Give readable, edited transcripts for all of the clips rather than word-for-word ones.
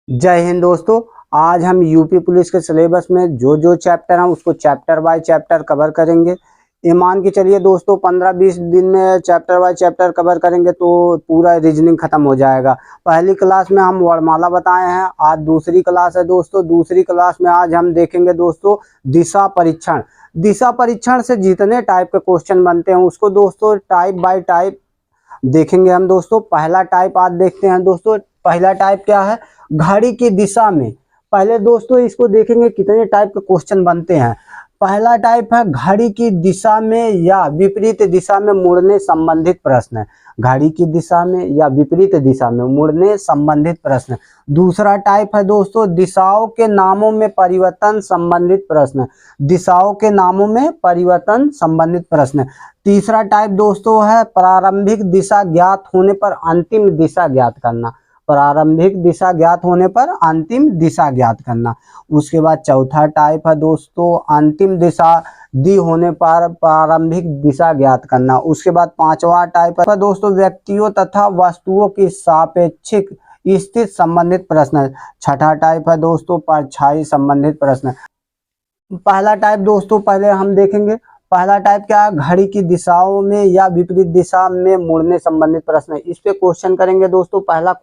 जय हिंद दोस्तों। आज हम यूपी पुलिस के सिलेबस में जो जो चैप्टर हैं उसको चैप्टर बाय चैप्टर कवर करेंगे। ये मान के चलिए दोस्तों 15-20 दिन में चैप्टर बाय चैप्टर कवर करेंगे तो पूरा रीजनिंग खत्म हो जाएगा। पहली क्लास में हम वर्णमाला बताए हैं, आज दूसरी क्लास है दोस्तों। दूसरी क्लास में आज हम देखेंगे दोस्तों दिशा परीक्षण। दिशा परीक्षण से जितने टाइप के क्वेश्चन बनते हैं उसको दोस्तों टाइप बाय टाइप देखेंगे हम दोस्तों। पहला टाइप आज देखते हैं दोस्तों। पहला टाइप क्या है? घड़ी की दिशा में। पहले दोस्तों इसको देखेंगे कितने टाइप के क्वेश्चन बनते हैं। पहला टाइप है घड़ी की दिशा में या विपरीत दिशा में मुड़ने संबंधित प्रश्न। घड़ी की दिशा में या विपरीत दिशा में मुड़ने संबंधित प्रश्न। दूसरा टाइप है दोस्तों दिशाओं के नामों में परिवर्तन संबंधित प्रश्न। दिशाओं के नामों में परिवर्तन संबंधित प्रश्न। तीसरा टाइप दोस्तों है प्रारंभिक दिशा ज्ञात होने पर अंतिम दिशा ज्ञात करना। प्रारंभिक दिशा ज्ञात होने पर अंतिम दिशा ज्ञात करना। उसके बाद चौथा टाइप है दोस्तों अंतिम दिशा दी होने पर प्रारंभिक दिशा ज्ञात करना। उसके बाद पांचवा टाइप है दोस्तों व्यक्तियों तथा वस्तुओं की सापेक्षिक स्थिति संबंधित प्रश्न। छठा टाइप है दोस्तों परछाई संबंधित प्रश्न। पहला टाइप दोस्तों पहले हम देखेंगे। पहला टाइप क्या है? घड़ी की दिशाओं में या विपरीत दिशा में मुड़ने संबंधित प्रश्न। इस पे क्वेश्चन करेंगे दोस्तों। पहला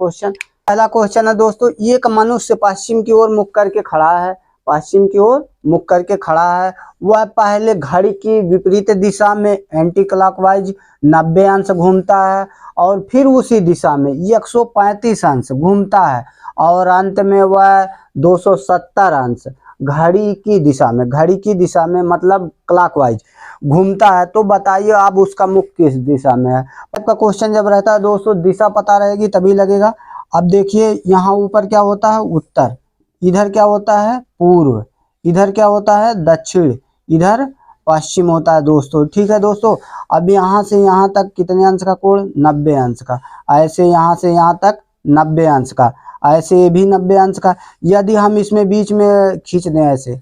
क्वेश्चन है दोस्तों एक मनुष्य पश्चिम की ओर मुख करके खड़ा है। पश्चिम की ओर मुख करके खड़ा है। वह पहले घड़ी की विपरीत दिशा में एंटी क्लॉकवाइज 90 अंश घूमता है और फिर उसी दिशा में 135 अंश घूमता है और अंत में वह 270 अंश घड़ी की दिशा में मतलब क्लॉकवाइज घूमता है। तो बताइए अब उसका मुख किस दिशा में है। आपका क्वेश्चन जब रहता है दोस्तों दिशा पता रहेगी तभी लगेगा। अब देखिए यहाँ ऊपर क्या होता है? उत्तर। इधर क्या होता है? पूर्व। इधर क्या होता है? दक्षिण। इधर पश्चिम होता है दोस्तों। ठीक है दोस्तों। अब यहाँ से यहाँ तक कितने अंश का कोण? 90 अंश का। ऐसे यहाँ से यहाँ तक 90 अंश का। ऐसे ये भी 90 अंश का। यदि हम इसमें बीच में खींच दें ऐसे,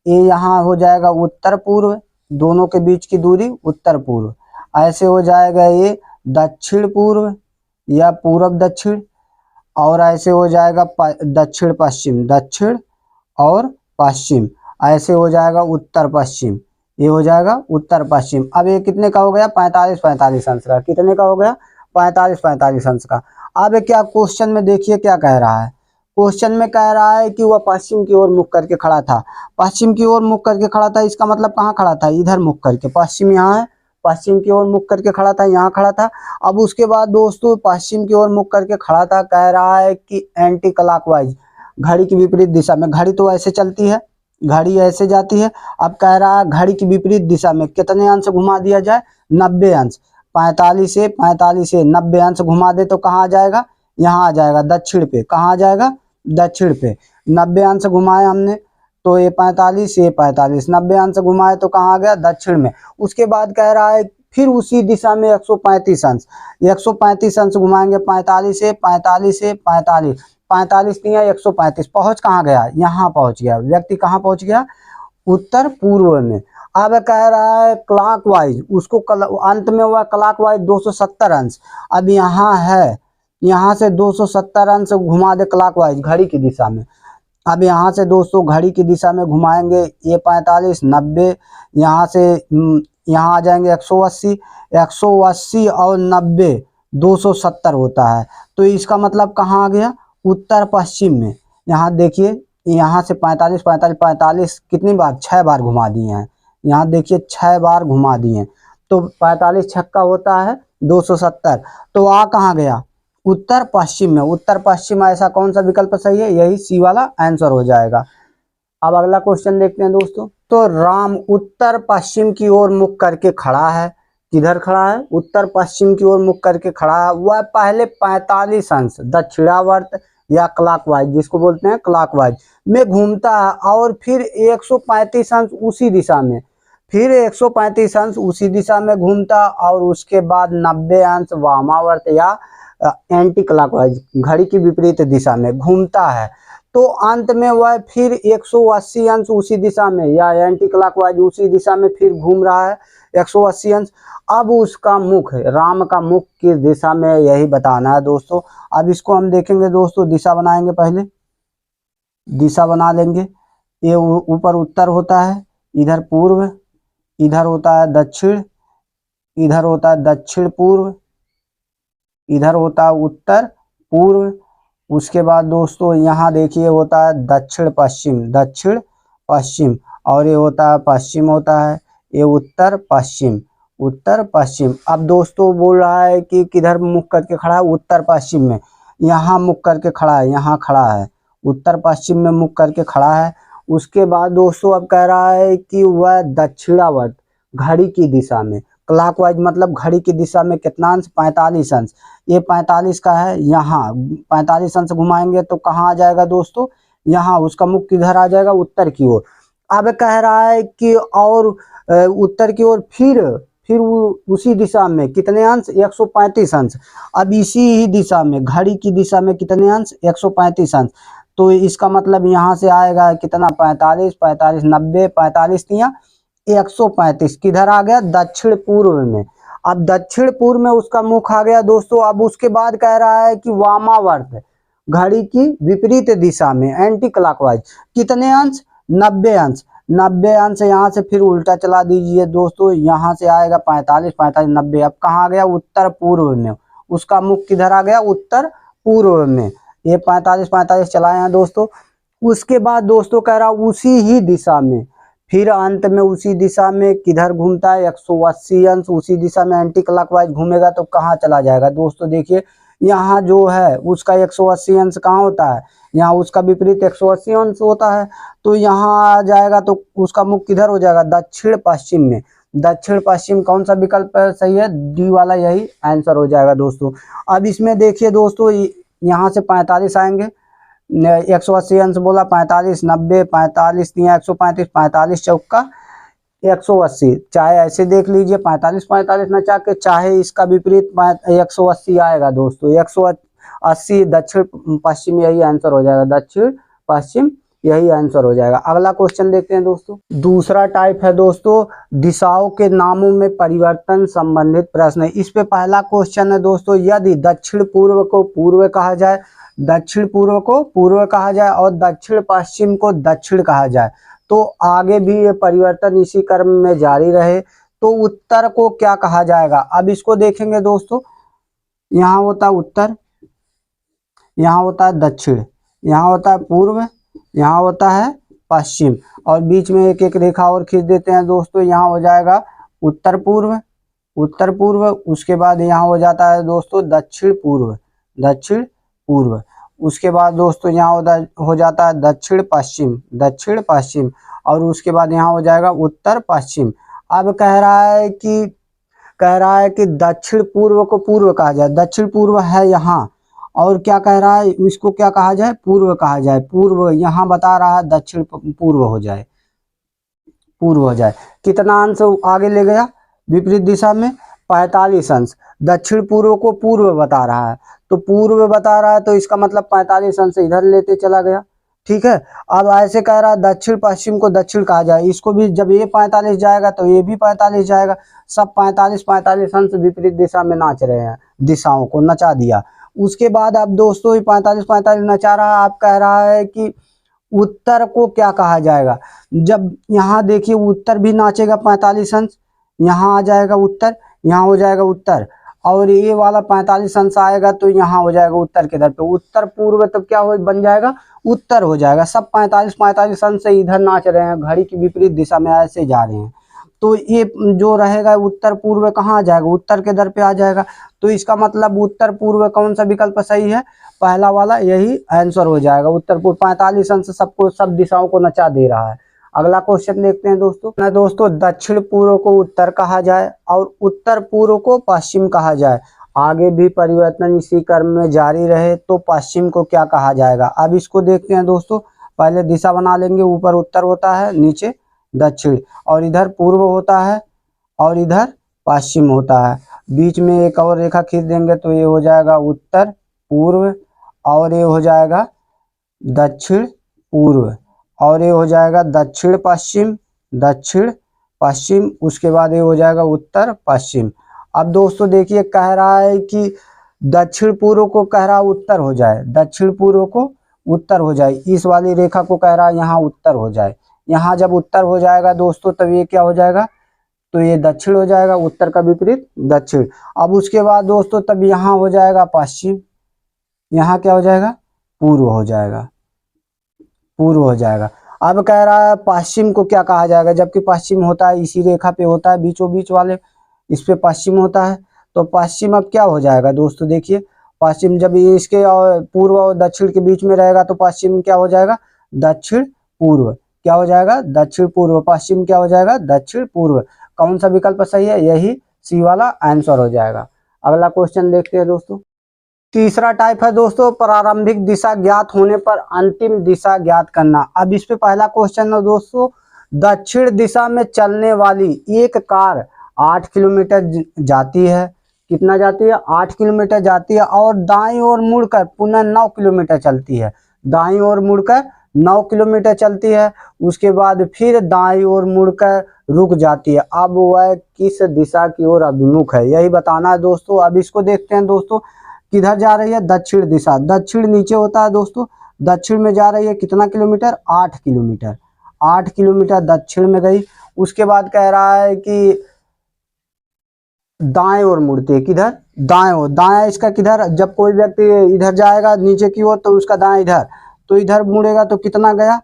ये यहाँ हो जाएगा उत्तर पूर्व। दोनों के बीच की दूरी उत्तर पूर्व। ऐसे हो जाएगा ये दक्षिण पूर्व या पूर्व दक्षिण। और ऐसे हो जाएगा दक्षिण पश्चिम। दक्षिण और पश्चिम। ऐसे हो जाएगा उत्तर पश्चिम। ये हो जाएगा उत्तर पश्चिम। अब ये कितने का हो गया? 45-45 अंश का। कितने का हो गया? 45-45 अंश का। अब क्या क्वेश्चन में देखिए क्या कह रहा है। क्वेश्चन में कह रहा है कि वह पश्चिम की ओर मुख करके खड़ा था। पश्चिम की ओर मुख करके खड़ा था, इसका मतलब कहाँ खड़ा था? इधर मुख करके। पश्चिम यहाँ है, पश्चिम की ओर मुख करके खड़ा था, यहाँ खड़ा था। अब उसके बाद दोस्तों पश्चिम की ओर मुख करके खड़ा था, कह रहा है कि एंटी क्लॉकवाइज घड़ी की विपरीत दिशा में। घड़ी तो ऐसे चलती है, घड़ी ऐसे जाती है। अब कह रहा है घड़ी की विपरीत दिशा में कितने अंश घुमा दिया जाए? 90 अंश। 45 से 90 अंश घुमा दे तो कहाँ आ जाएगा? यहाँ आ जाएगा दक्षिण पे। कहाँ आ जाएगा? दक्षिण पे। 90 अंश घुमाए हमने तो ये 45 90 अंश घुमाए तो कहाँ आ गया? दक्षिण में। उसके बाद कह रहा है फिर उसी दिशा में 135 अंश। 135 अंश घुमाएंगे 45 दिया 135। पहुंच कहाँ गया? यहाँ पहुंच गया। व्यक्ति कहाँ पहुंच गया? उत्तर पूर्व में। अब कह रहा है क्लॉकवाइज, उसको अंत में हुआ क्लॉकवाइज 270 अंश। अब यहाँ है, यहाँ से 270 अंश घुमा दे क्लॉकवाइज घड़ी की दिशा में। अब यहाँ से दोस्तों घड़ी की दिशा में घुमाएंगे, ये 45 90, यहाँ से यहाँ आ जाएंगे 180। 180 और 90 270 होता है। तो इसका मतलब कहाँ आ गया? उत्तर पश्चिम में। यहाँ देखिए यहाँ से 45 कितनी बार? 6 बार घुमा दिए हैं। यहाँ देखिए 6 बार घुमा दिए। तो 45 छक्का होता है 270। तो आ कहाँ गया? उत्तर पश्चिम में। उत्तर पश्चिम ऐसा कौन सा विकल्प सही है? यही सी वाला आंसर हो जाएगा। अब अगला क्वेश्चन देखते हैं दोस्तों। तो राम उत्तर पश्चिम की ओर मुख करके खड़ा है। किधर खड़ा है? उत्तर पश्चिम की ओर मुख करके खड़ा है। वह पहले 45 अंश दक्षिणावर्त या क्लॉकवाइज, जिसको बोलते हैं क्लॉकवाइज में घूमता है और फिर 135 अंश उसी दिशा में। फिर 135 अंश उसी दिशा में घूमता और उसके बाद 90 अंश वामावर्त या एंटी क्लॉकवाइज घड़ी की विपरीत दिशा में घूमता है। तो अंत में वह फिर 180 अंश उसी दिशा में या एंटी क्लॉकवाइज उसी दिशा में फिर घूम रहा है 180 अंश। अब उसका मुख, राम का मुख किस दिशा में, यही बताना है दोस्तों। अब इसको हम देखेंगे दोस्तों, दिशा बनाएंगे पहले। दिशा बना लेंगे। ये ऊपर उत्तर होता है, इधर पूर्व, इधर होता है दक्षिण, इधर होता है दक्षिण पूर्व, इधर होता है उत्तर पूर्व। उसके बाद दोस्तों यहाँ देखिए होता है दक्षिण पश्चिम, दक्षिण पश्चिम, और ये होता है पश्चिम होता है, ये उत्तर पश्चिम, उत्तर पश्चिम। अब दोस्तों बोल रहा है कि किधर मुख करके खड़ा है, उत्तर पश्चिम में, यहाँ मुख करके खड़ा है, यहाँ खड़ा है, उत्तर पश्चिम में मुख करके खड़ा है। उसके बाद दोस्तों अब कह रहा है कि वह दक्षिणावर्त घड़ी की दिशा में, क्लॉकवाइज मतलब घड़ी की दिशा में कितना अंश, 45 अंश। ये 45 का है, यहाँ 45 अंश घुमाएंगे तो कहाँ आ जाएगा दोस्तों, यहाँ उसका मुख किधर आ जाएगा, उत्तर की ओर। अब कह रहा है कि और उत्तर की ओर फिर उसी दिशा में कितने अंश, 135 अंश। अब इसी ही दिशा में घड़ी की दिशा में कितने अंश, 135 अंश। तो इसका मतलब यहाँ से आएगा कितना, 45, 45, 90, 45 तिया 135, किधर आ गया, दक्षिण पूर्व में। अब दक्षिण पूर्व में उसका मुख आ गया दोस्तों। अब उसके बाद कह रहा है कि वामावर्त घड़ी की विपरीत दिशा में, एंटी क्लॉकवाइज, कितने अंश, 90 अंश। 90 अंश यहाँ से फिर उल्टा चला दीजिए दोस्तों, यहाँ से आएगा 45, 45, 90। अब कहाँ आ गया, उत्तर पूर्व में, उसका मुख किधर आ गया, उत्तर पूर्व में। ये 45, 45 चलाए हैं दोस्तों। उसके बाद दोस्तों कह रहा उसी ही दिशा में, फिर अंत में उसी दिशा में किधर घूमता है, 180 अंश उसी दिशा में एंटी क्लॉकवाइज घूमेगा तो कहाँ चला जाएगा दोस्तों, देखिए यहाँ जो है उसका 180 अंश कहाँ होता है, यहाँ उसका विपरीत 180 अंश होता है। तो यहाँ आ जाएगा तो उसका मुख किधर हो जाएगा, दक्षिण पश्चिम में। दक्षिण पश्चिम कौन सा विकल्प सही है, डी वाला यही आंसर हो जाएगा दोस्तों। अब इसमें देखिए दोस्तों, यहाँ से 45 आएंगे, 180 अंश बोला, 45, 90, 45 तिया 135, 45 चौका 180। चाहे ऐसे देख लीजिए 45, 45 न चाहे, चाहे इसका विपरीत 180 आएगा दोस्तों। 180 दक्षिण पश्चिम, यही आंसर हो जाएगा, दक्षिण पश्चिम यही आंसर हो जाएगा। अगला क्वेश्चन देखते हैं दोस्तों। दूसरा टाइप है दोस्तों दिशाओं के नामों में परिवर्तन संबंधित प्रश्न। इस पे पहला क्वेश्चन है दोस्तों, यदि दक्षिण पूर्व को पूर्व कहा जाए, दक्षिण पूर्व को पूर्व कहा जाए और दक्षिण पश्चिम को दक्षिण कहा जाए तो आगे भी ये परिवर्तन इसी क्रम में जारी रहे तो उत्तर को क्या कहा जाएगा। अब इसको देखेंगे दोस्तों, यहाँ होता है उत्तर, यहाँ होता है दक्षिण, यहाँ होता है पूर्व, यहाँ होता है पश्चिम, और बीच में एक एक रेखा और खींच देते हैं दोस्तों। यहाँ हो जाएगा उत्तर पूर्व, उत्तर पूर्व। उसके बाद यहाँ हो जाता है दोस्तों दक्षिण पूर्व, दक्षिण पूर्व। उसके बाद दोस्तों यहाँ हो जाता है दक्षिण पश्चिम, दक्षिण पश्चिम, और उसके बाद यहाँ हो जाएगा उत्तर पश्चिम। अब कह रहा है कि दक्षिण पूर्व को पूर्व कहा जाए, दक्षिण पूर्व है यहाँ, और क्या कह रहा है, इसको क्या कहा जाए, पूर्व कहा जाए। पूर्व यहाँ बता रहा है दक्षिण पूर्व हो जाए, पूर्व हो जाए। कितना अंश आगे ले गया विपरीत दिशा में, 45 अंश। दक्षिण पूर्व को पूर्व बता रहा है, तो पूर्व बता रहा है तो इसका मतलब 45 अंश इधर लेते चला गया, ठीक है। अब ऐसे कह रहा है दक्षिण पश्चिम को दक्षिण कहा जाए, इसको भी जब ये 45 जाएगा तो ये भी 45 जाएगा, सब 45 45 अंश विपरीत दिशा में नाच रहे हैं, दिशाओं को नचा दिया। उसके बाद अब दोस्तों ये 45 45 नचा रहा है, आप कह रहा है कि उत्तर को क्या कहा जाएगा। जब यहाँ देखिए उत्तर भी नाचेगा 45 अंश, यहाँ आ जाएगा उत्तर, यहाँ हो जाएगा उत्तर, और ये वाला 45 अंश आएगा तो यहाँ हो जाएगा उत्तर के इधर पे, उत्तर पूर्व तब क्या हो बन जाएगा, उत्तर हो जाएगा। सब 45 45 अंश से इधर नाच रहे हैं, घड़ी की विपरीत दिशा में ऐसे जा रहे हैं, तो ये जो रहेगा उत्तर पूर्व कहाँ आ जाएगा, उत्तर के दर पे आ जाएगा। तो इसका मतलब उत्तर पूर्व कौन सा विकल्प सही है, पहला वाला यही आंसर हो जाएगा। उत्तर पूर्व 45 अंश सबको, सब दिशाओं को नचा दे रहा है। अगला क्वेश्चन देखते हैं दोस्तों, दक्षिण पूर्व को उत्तर कहा जाए और उत्तर पूर्व को पश्चिम कहा जाए, आगे भी परिवर्तन इसी क्रम में जारी रहे तो पश्चिम को क्या कहा जाएगा। अब इसको देखते हैं दोस्तों, पहले दिशा बना लेंगे, ऊपर उत्तर होता है, नीचे दक्षिण, और इधर पूर्व होता है और इधर पश्चिम होता है। बीच में एक और रेखा खींच देंगे तो ये हो जाएगा उत्तर पूर्व, और ये हो जाएगा दक्षिण पूर्व, और ये हो जाएगा दक्षिण पश्चिम, दक्षिण पश्चिम। उसके बाद ये हो जाएगा उत्तर पश्चिम। अब दोस्तों देखिए कह रहा है कि दक्षिण पूर्व को कह रहा उत्तर हो जाए, दक्षिण पूर्व को उत्तर हो जाए, इस वाली रेखा को कह रहा है यहाँ उत्तर हो जाए। यहाँ जब उत्तर हो जाएगा दोस्तों तब ये क्या हो जाएगा, तो ये दक्षिण हो जाएगा, उत्तर का विपरीत दक्षिण। अब उसके बाद दोस्तों तब यहाँ हो जाएगा पश्चिम, यहाँ क्या हो जाएगा, पूर्व हो जाएगा, पूर्व हो जाएगा। अब कह रहा है पश्चिम को क्या कहा जाएगा, जबकि पश्चिम होता है इसी रेखा पे होता है, बीचों बीच वाले इस पे पश्चिम होता है। तो पश्चिम अब क्या हो जाएगा दोस्तों, देखिए पश्चिम जब ये इसके और पूर्व और दक्षिण के बीच में रहेगा तो पश्चिम क्या हो जाएगा, दक्षिण पूर्व। क्या हो जाएगा, दक्षिण पूर्व। पश्चिम क्या हो जाएगा, दक्षिण पूर्व। कौन सा विकल्प सही है, यही सी वाला आंसर हो जाएगा। अगला क्वेश्चन देखते हैं दोस्तों। तीसरा टाइप है दोस्तों, प्रारंभिक दिशा ज्ञात होने पर अंतिम दिशा ज्ञात करना। अब इस पे पहला क्वेश्चन है दोस्तों, दक्षिण दिशा में चलने वाली एक कार 8 किलोमीटर जाती है, कितना जाती है, 8 किलोमीटर जाती है, और दाईं ओर मुड़कर पुनः 9 किलोमीटर चलती है। दाईं ओर मुड़कर 9 किलोमीटर चलती है, उसके बाद फिर दाईं ओर मुड़कर रुक जाती है। अब वह किस दिशा की ओर अभिमुख है, यही बताना है दोस्तों। अब इसको देखते हैं दोस्तों, किधर जा रही है, दक्षिण दिशा। दक्षिण नीचे होता है दोस्तों, दक्षिण में जा रही है कितना किलोमीटर, 8 किलोमीटर। 8 किलोमीटर दक्षिण में गई। उसके बाद कह रहा है कि दाएं ओर मुड़ती है, किधर, दाएं ओर। दाएं इसका किधर, जब कोई व्यक्ति इधर जाएगा नीचे की ओर तो उसका दाएं इधर, तो इधर मुड़ेगा तो कितना गया,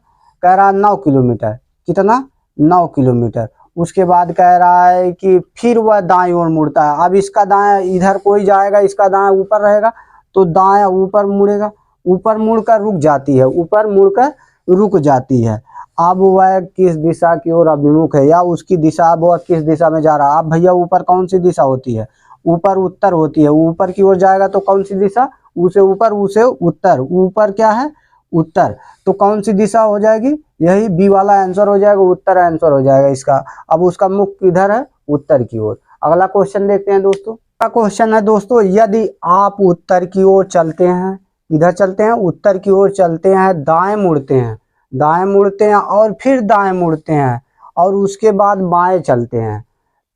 कह रहा है 9 किलोमीटर। कितना, 9 किलोमीटर। उसके बाद कह रहा है कि फिर वह दाएं ओर मुड़ता है। अब इसका दाएं, इधर कोई जाएगा, इसका दाएं ऊपर रहेगा तो दाएं ऊपर मुड़ेगा, ऊपर मुड़कर रुक जाती है, ऊपर मुड़कर रुक जाती है। अब वह किस दिशा की ओर अभिमुख है, या उसकी दिशा, अब वह किस दिशा में जा रहा है। अब भैया ऊपर कौन सी दिशा होती है, ऊपर उत्तर होती है। ऊपर की ओर जाएगा तो कौन सी दिशा, उसे ऊपर, उसे उत्तर। ऊपर क्या है, उत्तर। तो कौन सी दिशा हो जाएगी, यही बी वाला आंसर हो जाएगा, उत्तर आंसर हो जाएगा इसका। अब उसका मुख किधर है, उत्तर की ओर। अगला क्वेश्चन देखते हैं दोस्तों। अगला क्वेश्चन है दोस्तों, यदि आप उत्तर की ओर चलते हैं, इधर चलते हैं, उत्तर की ओर चलते हैं, दाएं मुड़ते हैं, दाएं मुड़ते हैं और फिर दाएं मुड़ते हैं और उसके बाद बाएं चलते हैं,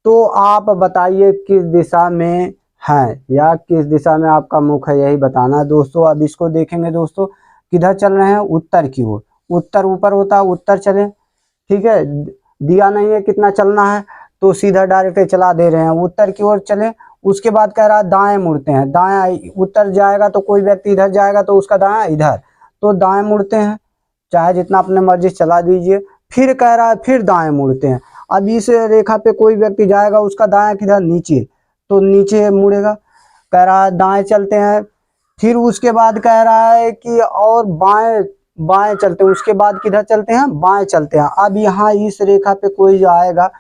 तो आप बताइए किस दिशा में है, या किस दिशा में आपका मुख है, यही बताना है दोस्तों। अब इसको देखेंगे दोस्तों, किधर चल रहे हैं, उत्तर की ओर। उत्तर ऊपर होता है, उत्तर चले, ठीक है। दिया नहीं है कितना चलना है तो सीधा डायरेक्ट चला दे रहे हैं, उत्तर की ओर चले। उसके बाद कह रहा है दाएं मुड़ते हैं, दाएं, उत्तर जाएगा तो कोई व्यक्ति इधर जाएगा तो उसका दाएं इधर, तो दाएं मुड़ते हैं, चाहे जितना अपने मर्जी चला दीजिए। फिर कह रहा है फिर दाएं मुड़ते हैं। अब इस रेखा पे कोई व्यक्ति जाएगा, उसका दाएं किधर, नीचे, तो नीचे मुड़ेगा। कह रहा है दाएं चलते हैं, फिर उसके बाद कह रहा है कि और बाएं, बाएं चलते हैं, उसके बाद किधर चलते हैं, बाएं चलते हैं। अब यहाँ इस रेखा पे कोई आएगा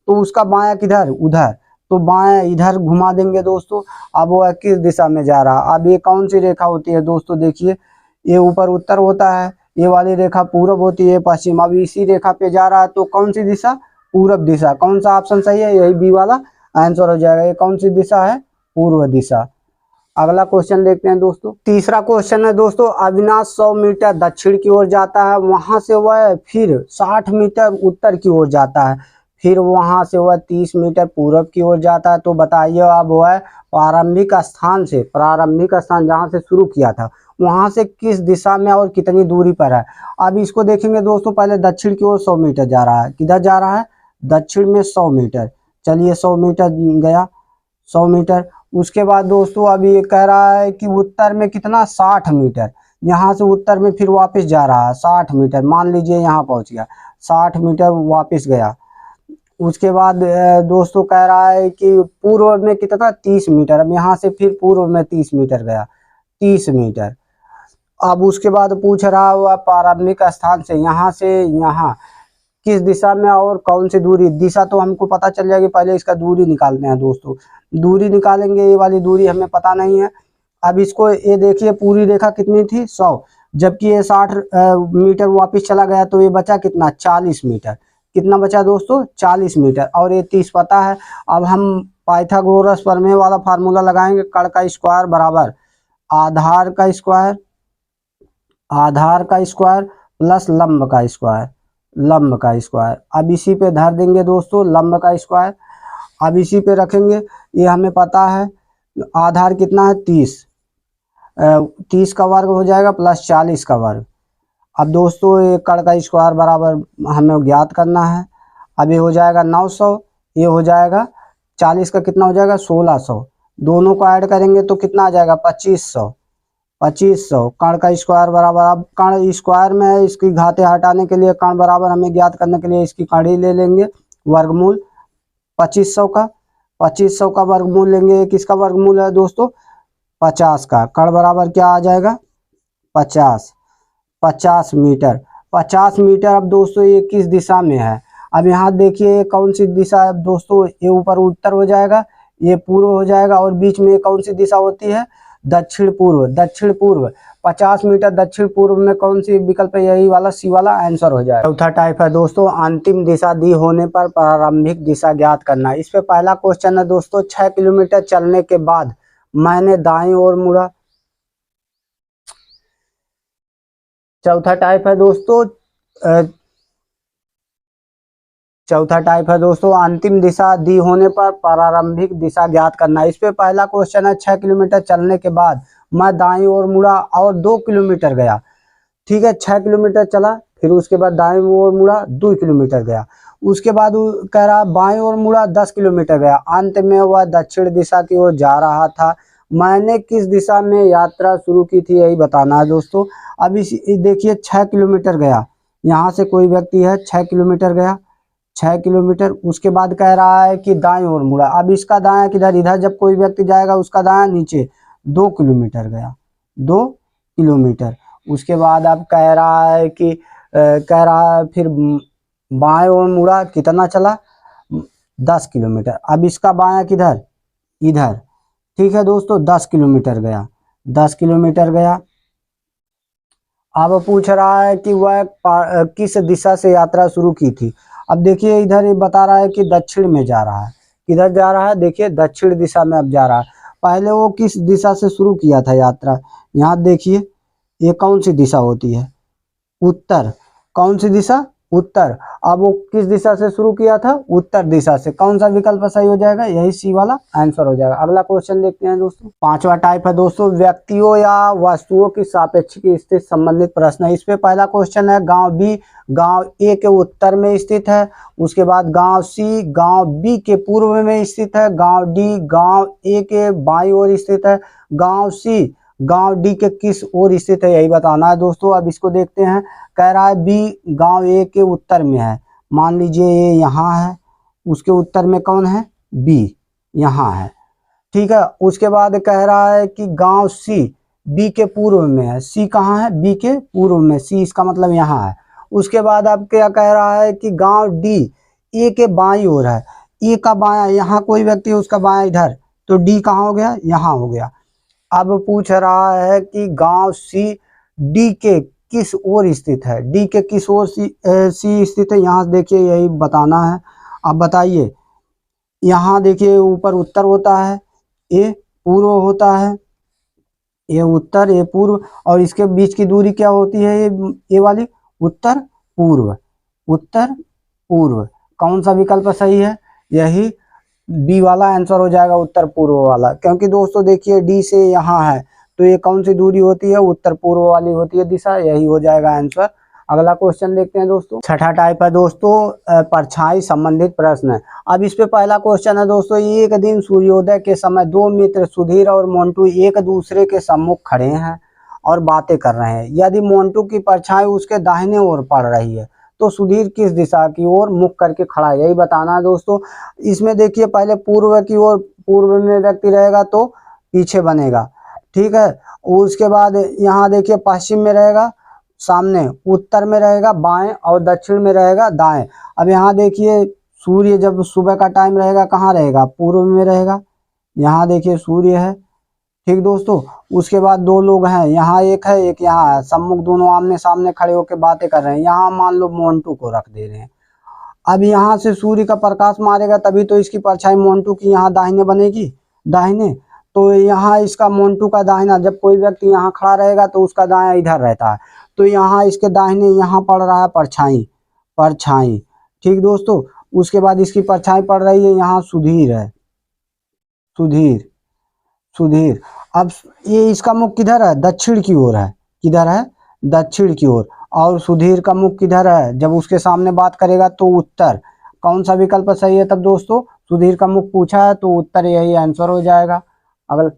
तो उसका बाएं किधर, उधर, तो बाएं इधर घुमा देंगे दोस्तों। अब वह किस दिशा में जा रहा। अब ये कौन सी रेखा होती है दोस्तों, देखिए ये ऊपर उत्तर होता है, ये वाली रेखा पूरब होती है, पश्चिम। अब इसी रेखा पे जा रहा है तो कौन सी दिशा, पूरब दिशा। कौन सा ऑप्शन सही है, यही बी वाला आंसर हो जाएगा। ये कौन सी दिशा है, पूर्व दिशा। अगला क्वेश्चन देखते हैं दोस्तों। तीसरा क्वेश्चन है दोस्तों, अविनाश 100 मीटर दक्षिण की ओर जाता है, वहां से वह फिर 60 मीटर उत्तर की ओर जाता है, फिर वहां से वह 30 मीटर पूरब की ओर जाता है। तो बताइए अब वह प्रारंभिक स्थान से, प्रारंभिक स्थान जहां से शुरू किया था, वहां से किस दिशा में और कितनी दूरी पर है। अब इसको देखेंगे दोस्तों, पहले दक्षिण की ओर 100 मीटर जा रहा है, किधर जा रहा है, दक्षिण में 100 मीटर। चलिए 100 मीटर गया, 100 मीटर। उसके बाद दोस्तों अभी ये कह रहा है कि उत्तर में कितना, 60 मीटर। यहाँ से उत्तर में फिर वापस जा रहा है 60 मीटर, मान लीजिए यहाँ पहुंच गया, 60 मीटर वापस गया। उसके बाद दोस्तों कह रहा है कि पूर्व में कितना, 30 मीटर। अब यहाँ से फिर पूर्व में 30 मीटर गया, 30 मीटर। अब उसके बाद पूछ रहा हुआ प्रारंभिक स्थान से, यहाँ से यहाँ किस दिशा में और कौन सी दूरी। दिशा तो हमको पता चल जाएगी, पहले इसका दूरी निकालते हैं दोस्तों। दूरी निकालेंगे, ये वाली दूरी हमें पता नहीं है। अब इसको ये देखिए, पूरी रेखा कितनी थी, 100, जबकि ये 60 मीटर वापस चला गया, तो ये बचा कितना, 40 मीटर। कितना बचा दोस्तों, 40 मीटर, और ये 30 पता है। अब हम पाइथागोरस प्रमेय वाला फार्मूला लगाएंगे, कड़ का स्क्वायर बराबर आधार का स्क्वायर, आधार का स्क्वायर प्लस लंब का स्क्वायर, लंब का स्क्वायर। अब इसी पे धर देंगे दोस्तों लंब का स्क्वायर, अब इसी पे रखेंगे। ये हमें पता है आधार कितना है, 30, 30 का वर्ग हो जाएगा प्लस 40 का वर्ग। अब दोस्तों ये कण का स्क्वायर बराबर हमें ज्ञात करना है। अब ये हो जाएगा 900, ये हो जाएगा 40 का कितना हो जाएगा 1600, दोनों को ऐड करेंगे तो कितना आ जाएगा 2500। 2500 कण का स्क्वायर बराबर, अब कण स्क्वायर में है, इसकी घातें हटाने के लिए कण बराबर हमें ज्ञात करने के लिए इसकी कड़ी ले लेंगे, वर्गमूल 2500 का। 2500 का वर्गमूल लेंगे, किसका वर्गमूल है दोस्तों 50 का। कण बराबर क्या आ जाएगा 50 मीटर। 50 मीटर। अब दोस्तों ये किस दिशा में है, अब यहाँ देखिए कौन सी दिशा है दोस्तों, ये ऊपर उत्तर हो जाएगा, ये पूर्व हो जाएगा, और बीच में कौन सी दिशा होती है दक्षिण पूर्व। दक्षिण पूर्व 50 मीटर दक्षिण पूर्व में कौन सी विकल्प है, यही वाला सी वाला आंसर हो जाएगा। चौथा टाइप है दोस्तों अंतिम दिशा दी होने पर प्रारंभिक दिशा ज्ञात करना। इस पे पहला क्वेश्चन है दोस्तों 6 किलोमीटर चलने के बाद मैंने दाईं ओर मुड़ा। चौथा टाइप है दोस्तों अंतिम दिशा दी होने पर प्रारंभिक दिशा ज्ञात करना। इस पे पहला क्वेश्चन है 6 किलोमीटर चलने के बाद मैं दाईं ओर मुड़ा और 2 किलोमीटर गया। ठीक है, 6 किलोमीटर चला, फिर उसके बाद दाईं ओर मुड़ा 2 किलोमीटर गया, उसके बाद कह रहा बाईं ओर मुड़ा 10 किलोमीटर गया, अंत में वह दक्षिण दिशा की ओर जा रहा था। मैंने किस दिशा में यात्रा शुरू की थी, यही बताना है दोस्तों। अब इस देखिए 6 किलोमीटर गया, यहाँ से कोई व्यक्ति है 6 किलोमीटर गया, 6 किलोमीटर, उसके बाद कह रहा है कि दाईं ओर मुड़ा। अब इसका दायां किधर, इधर जब कोई व्यक्ति जाएगा उसका दायां नीचे 2 किलोमीटर गया, 2 किलोमीटर। उसके बाद अब कह रहा है कि कह रहा है फिर बाएं ओर मुड़ा, कितना चला 10 किलोमीटर। अब इसका बायां किधर, इधर। ठीक है दोस्तों 10 किलोमीटर गया, 10 किलोमीटर गया। अब पूछ रहा है कि वह किस दिशा से यात्रा शुरू की थी। अब देखिए इधर ये बता रहा है कि दक्षिण में जा रहा है, किधर जा रहा है देखिए दक्षिण दिशा में अब जा रहा है। पहले वो किस दिशा से शुरू किया था यात्रा, यहाँ देखिए ये कौन सी दिशा होती है उत्तर, कौन सी दिशा उत्तर। अब वो किस दिशा से शुरू किया था उत्तर दिशा से, कौन सा विकल्प सही हो जाएगा, यही सी वाला आंसर हो जाएगा। अगला क्वेश्चन देखते हैं दोस्तों। पांचवा टाइप है दोस्तों व्यक्तियों या वस्तुओं की सापेक्षिक स्थिति संबंधित प्रश्न है। इस पे पहला क्वेश्चन है गांव बी गांव ए के उत्तर में स्थित है, उसके बाद गांव सी गांव बी के पूर्व में स्थित है, गांव डी गांव ए के बाईं ओर स्थित है, गांव सी गांव डी के किस ओर स्थित है, यही बताना है दोस्तों। अब इसको देखते हैं, कह रहा है बी गांव ए के उत्तर में है, मान लीजिए ये यहाँ है, उसके उत्तर में कौन है बी यहाँ है। ठीक है, उसके बाद कह रहा है कि गांव सी बी के पूर्व में है, सी कहाँ है बी के पूर्व में, सी इसका मतलब यहाँ है। उसके बाद अब क्या कह रहा है कि गांव डी ए के बाईं ओर है, ए का बायां, यहाँ कोई व्यक्ति है उसका बायां इधर, तो डी कहाँ हो गया यहाँ हो गया। अब पूछ रहा है कि गांव सी डी के किस ओर स्थित है, डी के किस ओर सी स्थित है, यहाँ देखिए यही बताना है। अब बताइए, यहाँ देखिए ऊपर उत्तर होता है, ये पूर्व होता है, ये उत्तर ये पूर्व, और इसके बीच की दूरी क्या होती है ये वाली उत्तर पूर्व, उत्तर पूर्व। कौन सा विकल्प सही है, यही बी वाला आंसर हो जाएगा उत्तर पूर्व वाला, क्योंकि दोस्तों देखिए डी से यहाँ है तो ये कौन सी दूरी होती है उत्तर पूर्व वाली होती है दिशा, यही हो जाएगा आंसर। अगला क्वेश्चन देखते हैं दोस्तों। छठा टाइप है दोस्तों परछाई संबंधित प्रश्न है। अब इस पे पहला क्वेश्चन है दोस्तों, एक दिन सूर्योदय के समय दो मित्र सुधीर और मोन्टू एक दूसरे के सम्मुख खड़े हैं और बातें कर रहे हैं। यदि मोन्टू की परछाई उसके दाहिने ओर पड़ रही है तो सुधीर किस दिशा की ओर मुख करके खड़ा है, यही बताना है दोस्तों। इसमें देखिए पहले पूर्व की ओर, पूर्व में व्यक्ति रहेगा तो पीछे बनेगा, ठीक है। उसके बाद यहाँ देखिए पश्चिम में रहेगा सामने, उत्तर में रहेगा बाएं और दक्षिण में रहेगा दाएं। अब यहाँ देखिए सूर्य जब सुबह का टाइम रहेगा कहाँ रहेगा, पूर्व में रहेगा, यहाँ देखिए सूर्य है, ठीक दोस्तों। उसके बाद दो लोग हैं, यहाँ एक है एक यहाँ है, सम्मुख दोनों आमने सामने खड़े होकर बातें कर रहे हैं। यहाँ मान लो मोन्टू को रख दे रहे हैं। अब यहाँ से सूर्य का प्रकाश मारेगा तभी तो इसकी परछाई मोन्टू की यहाँ दाहिने बनेगी, दाहिने। तो यहाँ इसका मोन्टू का दाहिना, जब कोई व्यक्ति यहाँ खड़ा रहेगा तो उसका दायां इधर रहता है, तो यहाँ इसके दाहिने यहाँ पड़ रहा है परछाई, परछाई, ठीक दोस्तों। उसके बाद इसकी परछाई पड़ रही है यहाँ सुधीर है, सुधीर, सुधीर। अब ये इसका मुख किधर है, दक्षिण की ओर है, किधर है, दक्षिण की ओर। और सुधीर का मुख किधर है, जब उसके सामने बात करेगा तो उत्तर। कौन सा विकल्प सही है तब दोस्तों, सुधीर का मुख पूछा है तो उत्तर यही आंसर हो जाएगा। अगर